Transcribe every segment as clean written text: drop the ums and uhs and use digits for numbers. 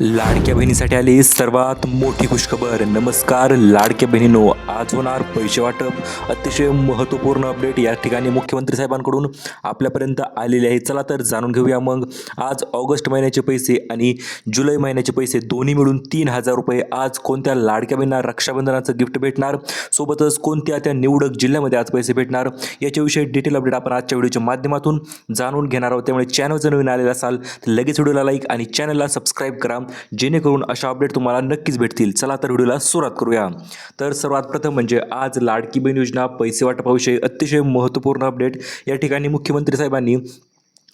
लाडक्या बहिणीसाठी आली सर्वात मोठी खुशखबर। नमस्कार लाडक्या बहिणींनो, आज होणार पैसे वाटप। अतिशय महत्त्वपूर्ण अपडेट या ठिकाणी मुख्यमंत्री साहेबांकडून आपल्यापर्यंत आलेले आहे। चला तर जाणून घेऊया मग। आज ऑगस्ट महिन्याचे पैसे आणि जुलै महिन्याचे पैसे दोन्ही मिळून 3,000 रुपये आज कोणत्या लाडक्या बहिणींना रक्षाबंधनाचं गिफ्ट भेटणार, सोबतच कोणत्या त्या निवडक जिल्ह्यामध्ये आज पैसे भेटणार याच्याविषयी डिटेल अपडेट आपण आजच्या व्हिडिओच्या माध्यमातून जाणून घेणार आहोत। त्यामुळे चॅनल जर नवीन आलेला असाल तर लगेच व्हिडिओला लाईक आणि चॅनलला सबस्क्राईब करा, जेणेकरून अशा अपडेट तुम्हाला नक्कीच भेटतील। चला तर व्हिडिओला सुरुवात करूया। तर सर्वात प्रथम म्हणजे आज लाडकी बहीण योजना पैसे वाटपाविषयी अतिशय महत्त्वपूर्ण अपडेट या ठिकाणी मुख्यमंत्री साहेबांनी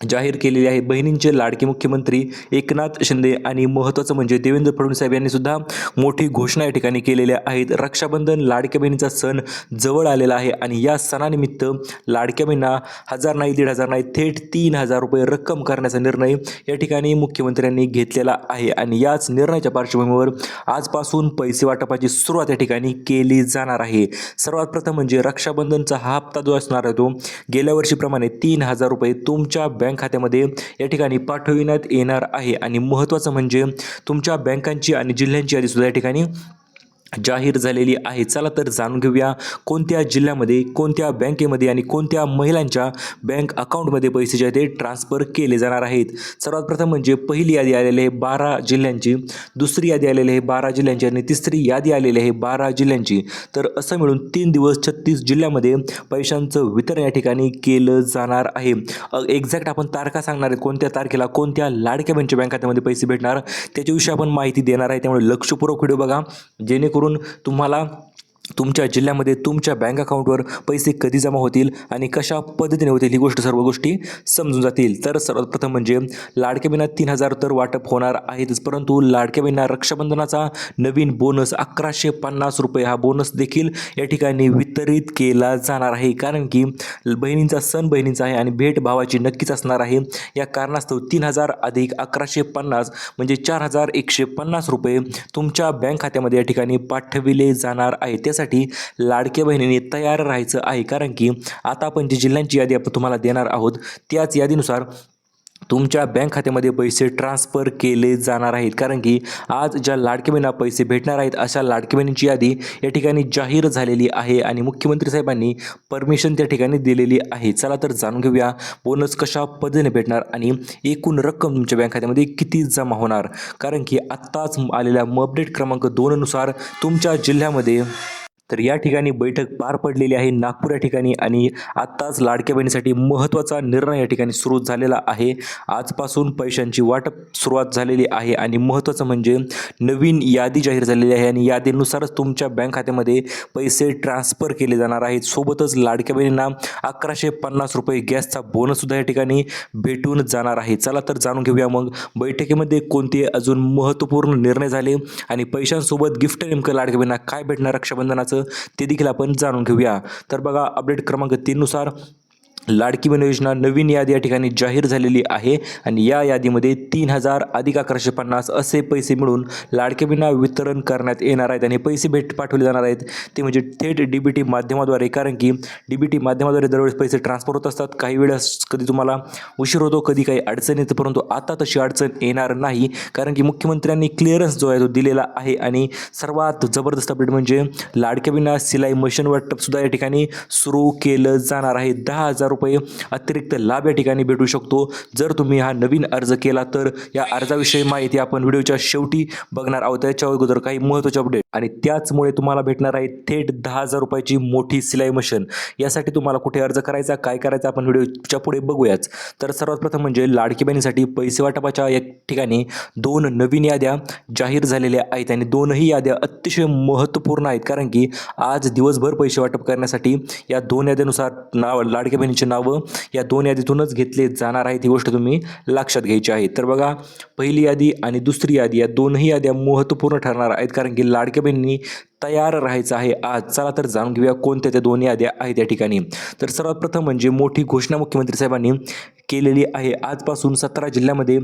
जाहीर केलेली आहे। बहिणींचे लाडके मुख्यमंत्री एकनाथ शिंदे आणि महत्त्वाचं म्हणजे देवेंद्र फडणवीस साहेब यांनी सुद्धा मोठी घोषणा या ठिकाणी केलेल्या आहेत। रक्षाबंधन लाडक्या बहिणीचा सण जवळ आलेला आहे आणि या सणानिमित्त लाडक्या बहिणींना 1,000 नाही 1,500 नाही थेट 3,000 रुपये रक्कम करण्याचा निर्णय या ठिकाणी मुख्यमंत्र्यांनी घेतलेला आहे आणि याच निर्णयाच्या पार्श्वभूमीवर आजपासून पैसे वाटपाची सुरुवात या ठिकाणी केली जाणार आहे। सर्वात प्रथम म्हणजे रक्षाबंधनचा हा हप्ता जो असणार आहे तो गेल्या वर्षीप्रमाणे 3,000 रुपये तुमच्या बँक खात्यामध्ये या ठिकाणी पाठविण्यात येणार आहे आणि महत्त्वाचं म्हणजे तुमच्या बँकांची आणि जिल्ह्यांची यादी सुद्धा या ठिकाणी जाहीर झालेली आहे। चला तर जाणून घेऊया कोणत्या जिल्ह्यामध्ये, कोणत्या बँकेमध्ये आणि कोणत्या महिलांच्या बँक अकाउंटमध्ये पैसे जे आहेत ते ट्रान्सफर केले जाणार आहेत। सर्वात प्रथम म्हणजे पहिली यादी आलेली आहे 12 जिल्ह्यांची, दुसरी यादी आलेली आहे 12 जिल्ह्यांची आणि तिसरी यादी आलेली आहे 12 जिल्ह्यांची। तर असं मिळून 3 दिवस 36 जिल्ह्यामध्ये पैशांचं वितरण या ठिकाणी केलं जाणार आहे। एक्झॅक्ट आपण तारखा सांगणार आहेत, कोणत्या तारखेला कोणत्या लाडक्या बहिणीच्या बँक खात्यामध्ये पैसे भेटणार त्याच्याविषयी आपण माहिती देणार आहे। त्यामुळे लक्षपूर्वक व्हिडिओ बघा, जेणेकरून तुम्हाला तुमच्या जिल्ह्यामध्ये तुमच्या बँक अकाउंटवर पैसे कधी जमा होतील आणि कशा पद्धतीने होतील ही सर्व गोष्टी समजून जातील। तर सर्वात प्रथम म्हणजे लाडक्या बहिणींना 3,000 तर वाटप होणार आहेतच, परंतु लाडक्या बहिणींना रक्षाबंधनाचा नवीन बोनस 1,150 रुपये हा बोनस देखील या ठिकाणी वितरित केला जाणार आहे। कारण की बहिणींचा सण बहिणींचा आहे आणि भेट भावाची नक्कीच असणार आहे। या कारणास्तव 3,000 अधिक 1,150 म्हणजे 4,150 रुपये तुमच्या बँक खात्यामध्ये या ठिकाणी पाठविले जाणार आहे। साठी लाडक्या बहिणींनी तयार राहायचं आहे, कारण की आता आपण जी जिल्ह्यांची यादी आपण तुम्हाला देणार आहोत त्याच यादीनुसार तुमच्या बँक खात्यामध्ये पैसे ट्रान्सफर केले जाणार आहेत। कारण की आज ज्या लाडक्या बहिणींना पैसे भेटणार आहेत अशा लाडक्या बहिणींची यादी या ठिकाणी जाहीर झालेली आहे आणि मुख्यमंत्री साहेबांनी परमिशन त्या ठिकाणी दिलेली आहे। चला तर जाणून घेऊया बोनस कशा पद्धतीने भेटणार आणि एकूण रक्कम तुमच्या बँक खात्यामध्ये किती जमा होणार। कारण की आत्ताच आलेल्या अपडेट क्रमांक 2 नुसार तुमच्या जिल्ह्यामध्ये तर या ठिकाणी बैठक पार पडलेली आहे नागपूर या ठिकाणी आणि आत्ताच लाडक्या बहिणीसाठी महत्त्वाचा निर्णय या ठिकाणी सुरू झालेला आहे। आजपासून पैशांची वाटप सुरुवात झालेली आहे आणि महत्त्वाचं म्हणजे नवीन यादी जाहीर झालेली आहे आणि यादीनुसारच तुमच्या बँक खात्यामध्ये पैसे ट्रान्सफर केले जाणार आहेत। सोबतच लाडक्या बहिणींना 1,150 रुपये गॅसचा बोनससुद्धा या ठिकाणी भेटून जाणार आहे। चला तर जाणून घेऊया मग बैठकीमध्ये कोणते अजून महत्त्वपूर्ण निर्णय झाले आणि पैशांसोबत गिफ्ट नेमकं लाडक्या बहिणींना काय भेटणार रक्षाबंधनाचं ते देखील आपण जाणून घेऊया। तर बघा अपडेट क्रमांक 3 नुसार लाडकी बहीण योजना नवीन यादी या ठिकाणी जाहीर झालेली आहे आणि या यादीमध्ये 3,000 अधिक 1,150 असे पैसे मिळून लाडक्या बहिणींना वितरण करण्यात येणार आहेत आणि पैसे पाठवले जाणार आहेत ते म्हणजे थेट DBT माध्यमाद्वारे। कारण की DBT माध्यमाद्वारे दरवेळेस पैसे ट्रान्सफर होत असतात, काही वेळेस कधी तुम्हाला उशीर होतो, कधी काही अडचण येते, परंतु आता तशी अडचण येणार नाही। कारण की मुख्यमंत्र्यांनी क्लिअरन्स जो आहे तो दिलेला आहे आणि सर्वात जबरदस्त अपडेट म्हणजे लाडक्या बहिणींना सिलाई मशीन वाटपसुद्धा या ठिकाणी सुरू केलं जाणार आहे। 10,000 रुपये अतिरिक्त लाभ या ठिकाणी भेटू शकतो जर तुम्ही हा नवीन अर्ज केला तर। या अर्जाविषयी माहिती आपण व्हिडिओच्या शेवटी बघणार आहोत। त्याच्या अगोदर काही महत्त्वाचे अपडेट आणि त्याचमुळे तुम्हाला भेटणार आहे थेट 10,000 रुपयाची मोठी सिलाई मशीन। यासाठी तुम्हाला कुठे अर्ज करायचा, काय करायचं आपण व्हिडिओच्या पुढे बघूयाच। तर सर्वात प्रथम म्हणजे लाडकी बहिणीसाठी पैसे वाटपाच्या या ठिकाणी 2 नवीन याद्या जाहीर झालेल्या आहेत आणि दोनही याद्या अतिशय महत्त्वपूर्ण आहेत। कारण की आज दिवसभर पैसे वाटप करण्यासाठी या 2 याद्यानुसार लाडक्या बहिणीचे नावं या 2 यादीतूनच घेतले जाणार आहेत, ही गोष्ट तुम्ही लक्षात घ्यायची आहे। तर बघा पहिली यादी आणि दुसरी यादी या दोनही याद्या महत्त्वपूर्ण ठरणार आहेत, कारण की लाडक्या बहिणींनी तयार राहायचं आहे आज. चला तर जाणून घेऊया कोणत्या त्या दोन याद्या आहेत या ठिकाणी. तर सर्वात प्रथम म्हणजे मोठी घोषणा मुख्यमंत्री साहेबांनी केलेली आहे. आजपासून 17 जिल्ह्यामध्ये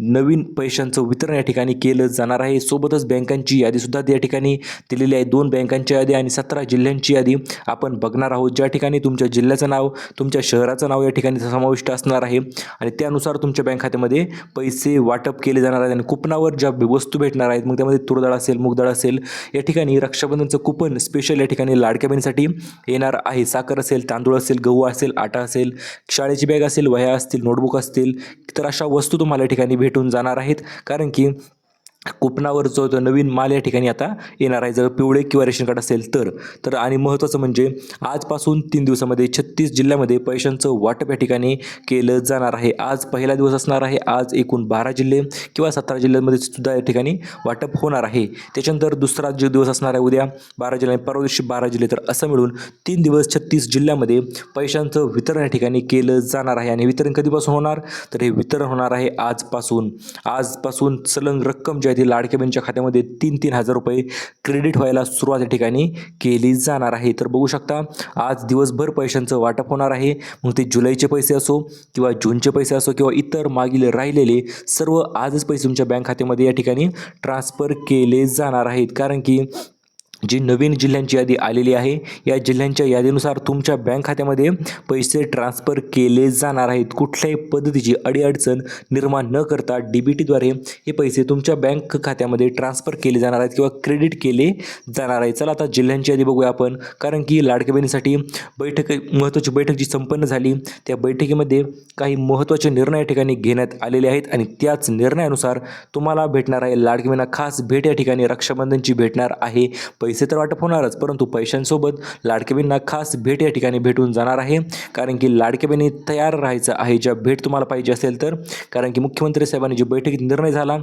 नवीन पैशांचं वितरण या ठिकाणी केलं जाणार आहे. सोबतच बँकांची यादीसुद्धा या ठिकाणी दिलेली आहे. 2 बँकांच्या यादी आणि 17 जिल्ह्यांची यादी आपण बघणार आहोत, ज्या ठिकाणी तुमच्या जिल्ह्याचं नाव, तुमच्या शहराचं नाव या ठिकाणी समाविष्ट असणार आहे आणि त्यानुसार तुमच्या बँक खात्यामध्ये पैसे वाटप केले जाणार आहेत आणि कुपनावर ज्या वस्तू भेटणार आहेत, मग त्यामध्ये तुरडाळ असेल, मूगडाळ असेल, या ठिकाणी रक्षाबंधनचं कुपन स्पेशल या ठिकाणी लाडक्या बहिणीसाठी येणार आहे. साखर असेल, तांदूळ असेल, गहू असेल, आटा असेल, शाळेची बॅग असेल, वह्या असतील, नोटबुक असतील, तर अशा वस्तू तुम्हाला या ठिकाणी भेटून जाणार आहेत. कारण की कुपनावर जो तो नवीन माल या ठिकाणी आता येणार आहे, जर पिवळे किंवा रेशन कार्ड असेल तर आणि महत्त्वाचं म्हणजे आजपासून 3 दिवसामध्ये 36 जिल्ह्यामध्ये पैशांचं वाटप या ठिकाणी केलं जाणार आहे. आज पहिला दिवस असणार आहे. आज एकूण 12 जिल्हे किंवा 17 जिल्ह्यांमध्ये सुद्धा या ठिकाणी वाटप होणार आहे. त्याच्यानंतर दुसरा जो दिवस असणार आहे उद्या 12 जिल्हे, परवा दिवशी 12 जिल्हे, तर असं मिळून 3 दिवस 36 जिल्ह्यामध्ये पैशांचं वितरण या ठिकाणी केलं जाणार आहे. आणि वितरण कधीपासून होणार, तर हे वितरण होणार आहे आजपासून सलग रक्कम जी आहे ती लाडक्या बहिणीच्या खात्यामध्ये 3-3 हजार रुपये क्रेडिट व्हायला सुरुवात या ठिकाणी केली जाणार आहे. तर बघू शकता आज दिवसभर पैशांचं वाटप होणार आहे. मग ते जुलैचे पैसे असो किंवा जूनचे पैसे असो किंवा इतर मागील राहिलेले सर्व आजच पैसे तुमच्या बँक खात्यामध्ये या ठिकाणी ट्रान्सफर केले जाणार आहेत. कारण की जी नवीन जिल्ह्यांची यादी आलेली आहे, या जिल्ह्यांच्या यादीनुसार तुमच्या बँक खात्यामध्ये पैसे ट्रान्सफर केले जाणार आहेत. कुठल्याही पद्धतीची अडीअडचण निर्माण न करता DBTद्वारे हे पैसे तुमच्या बँक खात्यामध्ये ट्रान्सफर केले जाणार आहेत किंवा क्रेडिट केले जाणार आहे. चला आता जिल्ह्यांची यादी बघूया आपण. कारण की लाडक्या बहिणीसाठी महत्त्वाची बैठक जी संपन्न झाली, त्या बैठकीमध्ये काही महत्त्वाचे निर्णय या ठिकाणी घेण्यात आलेले आहेत आणि त्याच निर्णयानुसार तुम्हाला भेटणार आहे लाडक्या बहिणींना खास भेट या ठिकाणी रक्षाबंधनची भेटणार आहे. पैसे तर वाटप होणारच, परंतु पैशांसोबत लाडक्या बहिणींना खास भेट या ठिकाणी भेटून जाणार आहे. कारण की लाडक्या बहिणी तयार राहायचं आहे ज्या भेट तुम्हाला पाहिजे असेल तर. कारण की मुख्यमंत्री साहेबांनी जी बैठकीत निर्णय झाला,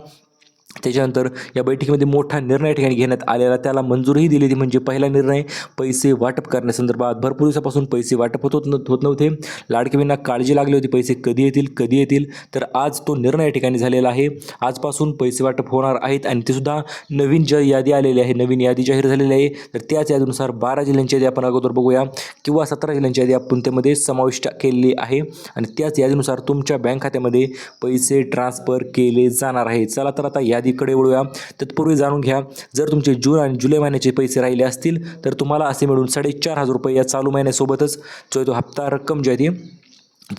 त्याच्यानंतर या बैठकीमध्ये मोठा निर्णय ठिकाणी घेण्यात आलेला, त्याला मंजुरीही दिली. ती म्हणजे पहिला निर्णय पैसे वाटप करण्यासंदर्भात. भरपूर दिवसापासून पैसे वाटप होत नव्हते. लाडक्या बहिणींना काळजी लागली होती पैसे कधी येतील, तर आज तो निर्णय या ठिकाणी झालेला आहे. आजपासून पैसे वाटप होणार आहेत आणि ते सुद्धा नवीन यादी आलेली आहे, नवीन यादी जाहीर झालेली आहे. तर त्याच यादीनुसार 12 जिल्ह्यांची यादी आपण अगोदर बघूया किंवा 17 जिल्ह्यांची यादी आपण त्यामध्ये समाविष्ट केलेली आहे आणि त्याच यादीनुसार तुमच्या बँक खात्यामध्ये पैसे ट्रान्सफर केले जाणार आहेत. चला तर आता यादीकडे वळूया. तत्पूर्वी जाणून घ्या, जर तुमचे जून आणि जुलै महिन्याचे पैसे राहिले असतील तर तुम्हाला असे मिळून 4,500 रुपये या चालू महिन्यासोबतच जो तो हप्ता रक्कम जी आहे ती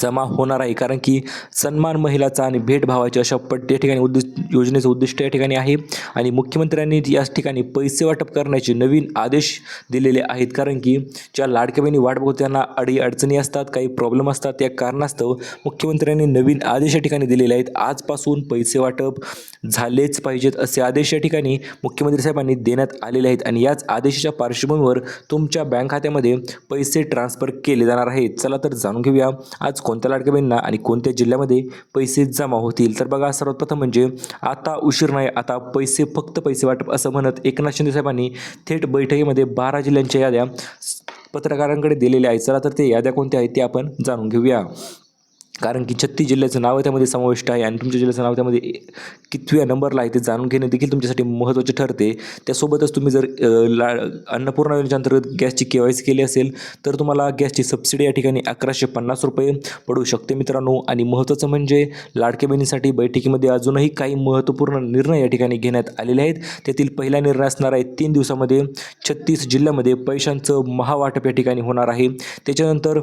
जमा होणार आहे. कारण की सन्मान महिलाचा आणि भेटभावाची अशा या ठिकाणी योजनेचं उद्दिष्ट या ठिकाणी आहे आणि मुख्यमंत्र्यांनी याच ठिकाणी पैसे वाटप करण्याचे नवीन आदेश दिलेले आहेत. कारण की ज्या लाडक्या बहिणी वाट बघत त्यांना अडचणी असतात, काही प्रॉब्लेम असतात, त्या कारणास्तव मुख्यमंत्र्यांनी नवीन आदेश या ठिकाणी दिलेले आहेत. आजपासून पैसे वाटप झालेच पाहिजेत असे आदेश या ठिकाणी मुख्यमंत्री साहेबांनी देण्यात आलेले आहेत आणि याच आदेशाच्या पार्श्वभूमीवर तुमच्या बँक खात्यामध्ये पैसे ट्रान्सफर केले जाणार आहेत. चला तर जाणून घेऊया आज कोणत्या लाडक्या बहिणींना आणि कोणत्या जिल्ह्यामध्ये पैसे जमा होतील. तर बघा, सर्वात प्रथम म्हणजे आता उशीर नाही, आता फक्त पैसे वाटप असं म्हणत एकनाथ शिंदे साहेबांनी थेट बैठकीमध्ये 12 जिल्ह्यांच्या याद्या पत्रकारांकडे दिलेल्या आहेत. चला तर ते याद्या कोणत्या आहेत ते आपण जाणून घेऊया. कारण की 36 जिल्ह्याचं नाव त्यामध्ये समाविष्ट आहे आणि तुमच्या जिल्ह्याचं नाव त्यामध्ये कितव्या नंबरला आहे ते जाणून घेणे देखील तुमच्यासाठी महत्त्वाचे ठरते. त्यासोबतच तुम्ही जर अन्नपूर्णा योजनेच्या अंतर्गत गॅसची KYC केली असेल तर तुम्हाला गॅसची सबसिडी या ठिकाणी 1150 रुपये पडू शकते मित्रांनो. आणि महत्त्वाचं म्हणजे लाडक्या बहिणीसाठी बैठकीमध्ये अजूनही काही महत्त्वपूर्ण निर्णय या ठिकाणी घेण्यात आलेले आहेत. त्यातील पहिला निर्णय असणार आहे 3 दिवसामध्ये 36 जिल्ह्यामध्ये पैशांचं महावाटप या ठिकाणी होणार आहे. त्याच्यानंतर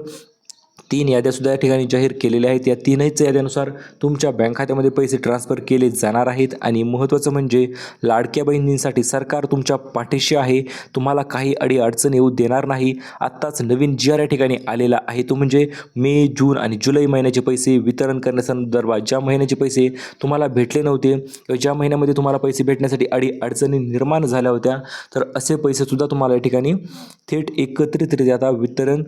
3 याद्यासुद्धा या ठिकाणी जाहीर केलेल्या आहेत. या 3च याद्यानुसार तुमच्या बँक खात्यामध्ये पैसे ट्रान्सफर केले जाणार आहेत. आणि महत्त्वाचं म्हणजे लाडक्या बहिणींसाठी सरकार तुमच्या पाठीशी आहे, तुम्हाला काही अडचण येऊ देणार नाही. आत्ताच नवीन GR या ठिकाणी आलेला आहे, तो म्हणजे मे, जून आणि जुलै महिन्याचे पैसे वितरण करण्यासंदर्भात. ज्या महिन्याचे पैसे तुम्हाला भेटले नव्हते किंवा ज्या महिन्यामध्ये तुम्हाला पैसे भेटण्यासाठी अडचणी निर्माण झाल्या होत्या, तर असे पैसेसुद्धा तुम्हाला या ठिकाणी थेट एकत्रितरित्या आता वितरण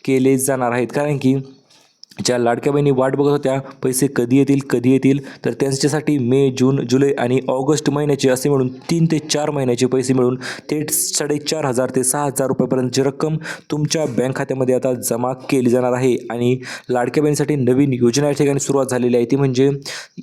केले जाणार आहेत. कारण की ज्या लाडक्या बहिणी वाट बघत होत्या पैसे कधी येतील तर त्यांच्यासाठी मे, जून, जुलै आणि ऑगस्ट महिन्याचे असे मिळून 3 ते 4 महिन्याचे पैसे मिळून थेट 4,500 ते 6,000 रुपयापर्यंतची रक्कम तुमच्या बँक खात्यामध्ये आता जमा केली जाणार आहे. आणि लाडक्या बहिणीसाठी नवीन योजना या ठिकाणी सुरुवात झालेली आहे, ती म्हणजे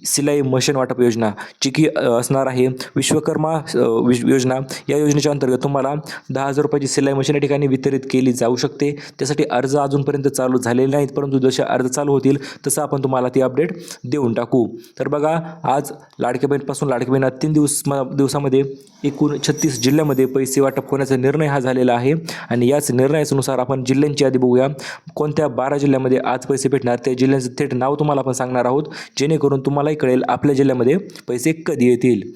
सिलाई मशीन वाटप योजना, जी की असणार आहे विश्वकर्मा योजना. या योजनेच्या अंतर्गत तुम्हाला 10,000 रुपयाची सिलाई मशीन या ठिकाणी वितरित केली जाऊ शकते. त्यासाठी अर्ज अजूनपर्यंत चालू झालेले नाहीत, परंतु जसे अर्ज चालू होतील तसं आपण तुम्हाला ती अपडेट देऊन टाकू. तर बघा, आज लाडक्या बहिणीपासून लाडक्या बहिणीला 3 दिवसामध्ये एकूण 36 जिल्ह्यामध्ये पैसे वाटप होण्याचा निर्णय हा झालेला आहे. आणि याच निर्णयानुसार आपण जिल्ह्यांची यादी बघूया. कोणत्या 12 जिल्ह्यामध्ये आज पैसे भेटणार, त्या जिल्ह्यांचं थेट नाव तुम्हाला आपण सांगणार आहोत, जेणेकरून तुम्हालाही कळेल आपल्या जिल्ह्यामध्ये पैसे कधी येतील.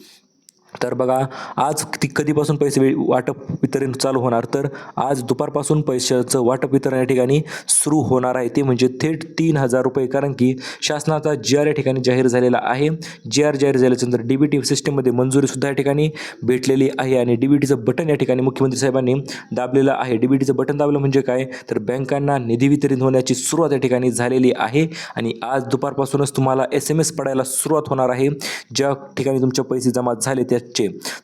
तर बघा, आज कधीपासून पैसे वाटप वितरण चालू होणार, तर आज दुपारपासून पैशाचं वाटप वितरण या ठिकाणी सुरू होणार आहे, ते म्हणजे थेट 3,000 रुपये. कारण की शासनाचा GR या ठिकाणी जाहीर झालेला आहे. GR जाहीर झाल्यानंतर DBT सिस्टीममध्ये मंजुरीसुद्धा या ठिकाणी भेटलेली आहे. आणि DBTचं बटन या ठिकाणी मुख्यमंत्री साहेबांनी दाबलेलं आहे. DBTचं बटन दाबलं म्हणजे काय, तर बँकांना निधी वितरित होण्याची सुरुवात या ठिकाणी झालेली आहे. आणि आज दुपारपासूनच तुम्हाला SMS पडायला सुरुवात होणार आहे, ज्या ठिकाणी तुमचे पैसे जमा झाले त्या.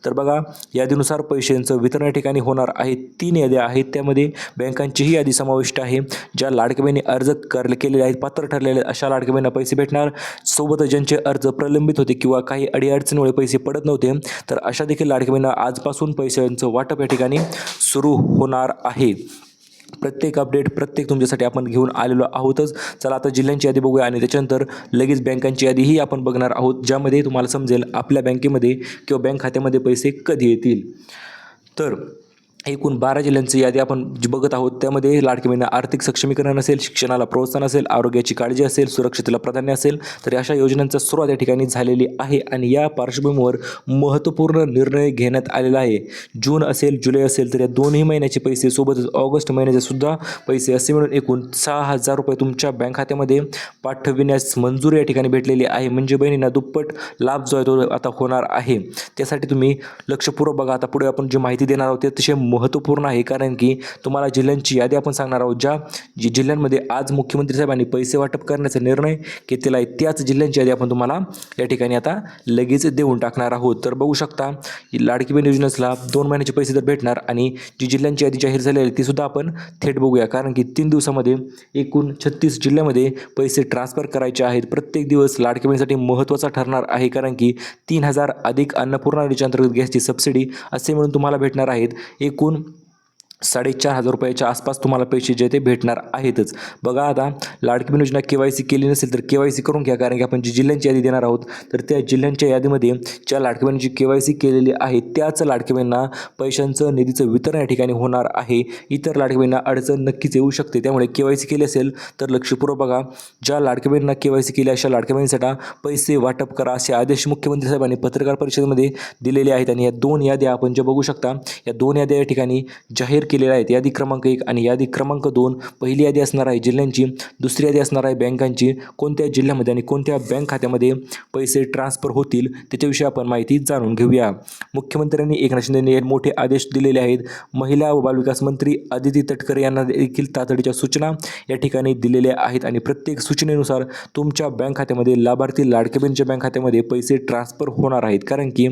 तर बघा, यादीनुसार पैशांचं वितरण या ठिकाणी होणार आहे. 3 याद्या आहेत, त्यामध्ये बँकांचीही यादी समाविष्ट आहे. ज्या लाडक्या बहिणी अर्ज केलेले आहेत, पात्र ठरलेले आहेत, अशा लाडक्या बहिणींना पैसे भेटणार. सोबतच ज्यांचे अर्ज प्रलंबित होते किंवा काही अडीअडचणीमुळे पैसे पडत नव्हते, तर अशा देखील लाडक्या बहिणींना आजपासून पैशांचं वाटप या ठिकाणी सुरू होणार आहे. प्रत्येक अपडेट तुमच्यासाठी आपण घेऊन आलेलो आहोतच. चला आता जिल्ह्यांची यादी बघूया आणि त्याच्यानंतर लगेच बँकांची यादीही आपण बघणार आहोत, ज्यामध्ये तुम्हाला समजेल आपल्या बँकेमध्ये किंवा बँक खात्यामध्ये पैसे कधी येतील. तर एकूण 12 जिल्ह्यांची यादी आपण जी बघत आहोत, त्यामध्ये लाडक्या बहिणींना आर्थिक सक्षमीकरण असेल, शिक्षणाला प्रोत्साहन असेल, आरोग्याची काळजी असेल, सुरक्षिततेला प्राधान्य असेल, तर अशा योजनांचा सुरुवात या ठिकाणी झालेली आहे. आणि या पार्श्वभूमीवर महत्त्वपूर्ण निर्णय घेण्यात आलेला आहे. जून असेल, जुलै असेल, तर या दोन्ही महिन्याचे पैसे सोबतच ऑगस्ट महिन्याचे सुद्धा पैसे असे मिळून एकूण 6,000 रुपये तुमच्या बँक खात्यामध्ये पाठविण्यास मंजुरी या ठिकाणी भेटलेली आहे. म्हणजे बहिणींना दुप्पट लाभ जो आहे तो आता होणार आहे. त्यासाठी तुम्ही लक्षपूर्वक बघा. आता पुढे आपण जी माहिती देणार आहोत ते अतिशय महत्त्वपूर्ण आहे, कारण की तुम्हाला जिल्ह्यांची यादी आपण सांगणार आहोत. ज्या जिल्ह्यांमध्ये आज मुख्यमंत्री साहेबांनी पैसे वाटप करण्याचा निर्णय घेतलेला आहे, त्याच जिल्ह्यांची यादी आपण तुम्हाला या ठिकाणी आता लगेच देऊन टाकणार आहोत. तर बघू शकता, लाडकी बहीण योजनेला 2 महिन्याचे पैसे तर भेटणार. आणि जी जिल्ह्यांची यादी जाहीर झालेली आहे ती सुद्धा आपण थेट बघूया, कारण की 3 दिवसामध्ये एकूण 36 जिल्ह्यामध्ये पैसे ट्रान्सफर करायचे आहेत. प्रत्येक दिवस लाडकी बहिणीसाठी महत्त्वाचा ठरणार आहे, कारण की 3,000 अधिक अन्नपूर्णा योजनेच्या अंतर्गत गॅसची सबसिडी असे मिळून तुम्हाला भेटणार आहेत. एकूण 4,500 रुपयाच्या आसपास तुम्हाला पैसे जे ते भेटणार आहेतच. बघा, आता लाडकी बहीण योजना KYC केली नसेल तर KYC करून घ्या, कारण की आपण जी जिल्ह्यांची यादी देणार आहोत, तर त्या जिल्ह्यांच्या यादीमध्ये ज्या लाडकी बहिणीची KYC केलेली आहे त्याच लाडकी बहिणींना पैशांचं निधीचं वितरण या ठिकाणी होणार आहे. इतर लाडकी बहिणींना अडचण नक्कीच येऊ शकते, त्यामुळे KYC केली असेल तर लक्षपूर्वक बघा. ज्या लाडकी बहिणींना KYC केली अशा लाडक्या बहिणींसाठी पैसे वाटप करा, असे आदेश मुख्यमंत्री साहेबांनी पत्रकार परिषदेमध्ये दिलेले आहेत. आणि या 2 याद्या आपण जे बघू शकता, या 2 याद्या या ठिकाणी जाहीर केलेल्या आहेत. यादी क्रमांक 1 आणि यादी क्रमांक 2. पहिली यादी असणार आहे जिल्ह्यांची, दुसरी यादी असणार आहे बँकांची. कोणत्या जिल्ह्यामध्ये आणि कोणत्या बँक खात्यामध्ये पैसे ट्रान्सफर होतील त्याच्याविषयी आपण माहिती जाणून घेऊया. मुख्यमंत्र्यांनी एकनाथ शिंदे यांनी मोठे आदेश दिलेले आहेत. महिला व बालविकास मंत्री अदिती तटकरे यांना देखील तातडीच्या सूचना या ठिकाणी दिलेल्या आहेत. आणि प्रत्येक सूचनेनुसार तुमच्या बँक खात्यामध्ये लाभार्थी लाडक्या बहिणीच्या बँक खात्यामध्ये पैसे ट्रान्सफर होणार आहेत, कारण की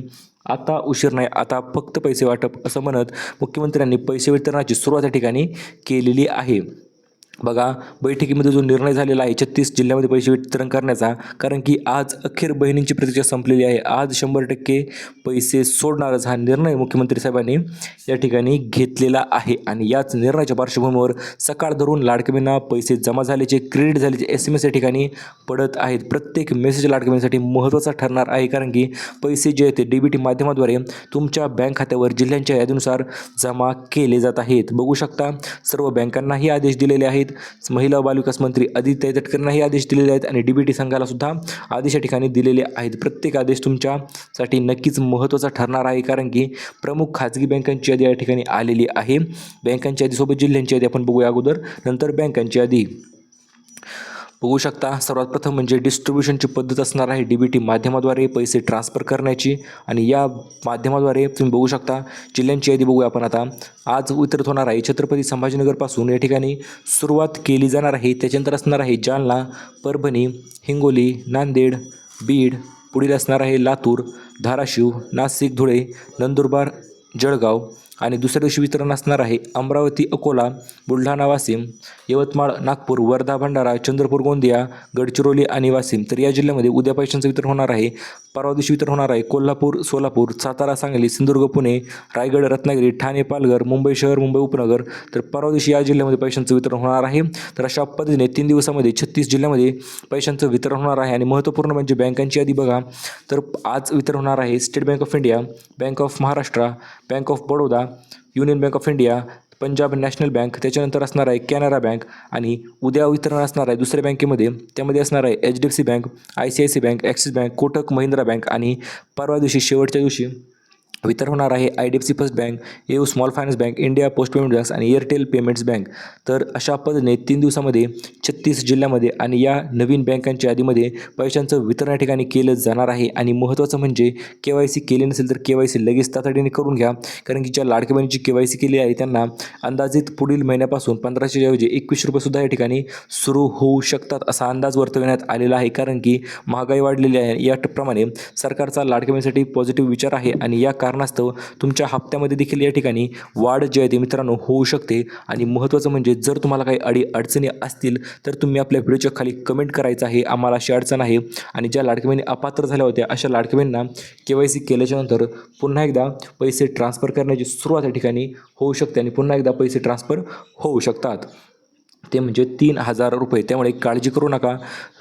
आता उशीर नाही, आता फक्त पैसे वाटप असं म्हणत मुख्यमंत्र्यांनी पैसे वितरणाची सुरुवात या ठिकाणी केलेली आहे. बघा, बैठकीमध्ये जो निर्णय झालेला आहे 36 जिल्ह्यामध्ये पैसे वितरण करण्याचा, कारण की आज अखेर बहिणींची प्रतीक्षा संपलेली आहे. आज 100% पैसे सोडणारच हा निर्णय मुख्यमंत्री साहेबांनी या ठिकाणी घेतलेला आहे. आणि याच निर्णयाच्या पार्श्वभूमीवर सकाळ धरून लाडक्या बहिणींना पैसे जमा झाल्याचे, क्रेडिट झाल्याचे SMS या ठिकाणी पडत आहेत. प्रत्येक मेसेज लाडक्या बहिणीसाठी महत्त्वाचा ठरणार आहे, कारण की पैसे जे आहेत ते DBT माध्यमाद्वारे तुमच्या बँक खात्यावर जिल्ह्यांच्या यादीनुसार जमा केले जात आहेत. बघू शकता, सर्व बँकांनाही आदेश दिलेले आहेत. महिला व बालविकास मंत्री अदिती तटकरेंनाही आदेश दिलेले आहेत आणि DBT संघाला सुद्धा आदेश या ठिकाणी दिलेले आहेत. प्रत्येक आदेश तुमच्यासाठी नक्कीच महत्त्वाचा ठरणार आहे, कारण की प्रमुख खाजगी बँकांची यादी या ठिकाणी आलेली आहे. बँकांची यादीसोबत जिल्ह्यांची यादी आपण बघूया अगोदर, नंतर बँकांची यादी. बघू शकता सर्वात प्रथम म्हणजे डिस्ट्रीब्युशनची पद्धत असणार आहे DBT माध्यमाद्वारे पैसे ट्रान्सफर करण्याची आणि या माध्यमाद्वारे तुम्ही बघू शकता जिल्ह्यांची यादी बघूया आपण आता. आज वितरित होणार आहे छत्रपती संभाजीनगरपासून या ठिकाणी सुरुवात केली जाणार आहे. त्याच्यानंतर असणार आहे जालना, परभणी, हिंगोली, नांदेड, बीड, पुढील असणार आहे लातूर, धाराशिव, नाशिक, धुळे, नंदुरबार, जळगाव आणि दुसऱ्या दिवशी वितरण असणार आहे अमरावती, अकोला, बुलढाणा, वाशिम, यवतमाळ, नागपूर, वर्धा, भंडारा, चंद्रपूर, गोंदिया, गडचिरोली आणि वाशिम. तर या जिल्ह्यामध्ये उद्या पैशांचं वितरण होणार आहे. परवा दिवशी वितरण होणार आहे कोल्हापूर, सोलापूर, सातारा, सांगली, सिंधुदुर्ग, पुणे, रायगड, रत्नागिरी, ठाणे, पालघर, मुंबई शहर, मुंबई उपनगर. तर परवा दिवशी या जिल्ह्यामध्ये पैशांचं वितरण होणार आहे. तर अशा पद्धतीने 3 दिवसामध्ये 36 जिल्ह्यामध्ये पैशांचं वितरण होणार आहे. आणि महत्त्वपूर्ण म्हणजे बँकांची यादी बघा. तर आज वितरण होणार आहे state bank of India, bank of Maharashtra, bank of Baroda, union bank of India, Punjab national bank, त्याच्यानंतर असणार आहे कॅनरा बँक आणि उद्या वितरण असणार आहे दुसऱ्या बँकेमध्ये. त्यामध्ये असणार आहे HDFC bank, ICICI bank, axis bank, Kotak Mahindra bank आणि परवा दिवशी शेवटच्या दिवशी वितरण होणार आहे IDFC first bank, AU small finance bank, India post payment banks आणि एअरटेल पेमेंट्स बँक. तर अशा पद्धतीने 3 दिवसामध्ये 36 जिल्ह्यामध्ये आणि या नवीन बँकांच्या यादीमध्ये पैशांचं वितरण या ठिकाणी केलं जाणार आहे. आणि महत्त्वाचं म्हणजे KYC केली नसेल तर KYC लगेच तातडीने करून घ्या, कारण की ज्या लाडक्या बहिणीची KYC केली आहे त्यांना अंदाजित पुढील महिन्यापासून 1500 ऐवजी 21 रुपयेसुद्धा या ठिकाणी सुरू होऊ शकतात असा अंदाज वर्तवण्यात आलेला आहे. कारण की महागाई वाढलेली आहे. याप्रमाणे सरकारचा लाडक्या बहिणीसाठी पॉझिटिव्ह विचार आहे आणि या कारणास्तव तुमच्या हप्त्यामध्ये देखील या ठिकाणी वाढ जी आहे ती मित्रांनो होऊ शकते. आणि महत्त्वाचं म्हणजे जर तुम्हाला काही अडचणी असतील तर तुम्ही आपल्या व्हिडिओच्या खाली कमेंट करायचं आहे, आम्हाला अशी अडचण आहे. आणि ज्या लाडक्या बहिणी अपात्र झाल्या होत्या अशा लाडक्या बहिणींना KYC केल्याच्यानंतर पुन्हा एकदा पैसे ट्रान्सफर करण्याची सुरुवात या ठिकाणी होऊ शकते आणि पुन्हा एकदा पैसे ट्रान्सफर होऊ शकतात. ते म्हणजे 3000 रुपये. त्यामुळे काळजी करू नका.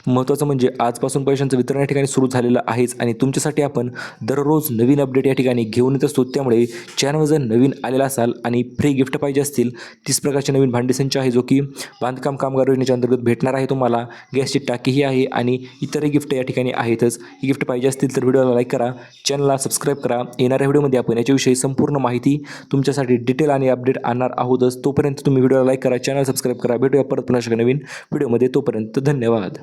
महत्त्वाचं म्हणजे आजपासून पैशांचं वितरण या ठिकाणी सुरू झालेलं आहेच आणि तुमच्यासाठी आपण दररोज नवीन अपडेट या ठिकाणी घेऊन येत असतो. त्यामुळे चॅनल जर नवीन आलेला असाल आणि फ्री गिफ्ट पाहिजे असतील 30 प्रकारचे नवीन भांडी संच आहे जो की बांधकाम कामगार योजनेच्या अंतर्गत भेटणार आहे तुम्हाला. गॅसची टाकीही आहे आणि इतरही गिफ्ट या ठिकाणी आहेतच. ही गिफ्ट पाहिजे असतील तर व्हिडिओला लाईक करा, चॅनलला सबस्क्राईब करा. येणाऱ्या व्हिडिओमध्ये आपण याच्याविषयी संपूर्ण माहिती तुमच्यासाठी डिटेल आणि अपडेट आणणार आहोतच. तोपर्यंत तुम्ही व्हिडिओला लाईक करा, चॅनल सबस्क्राईब करा. भेटूया परत पुन्हा नवीन व्हिडिओमध्ये. तोपर्यंत धन्यवाद.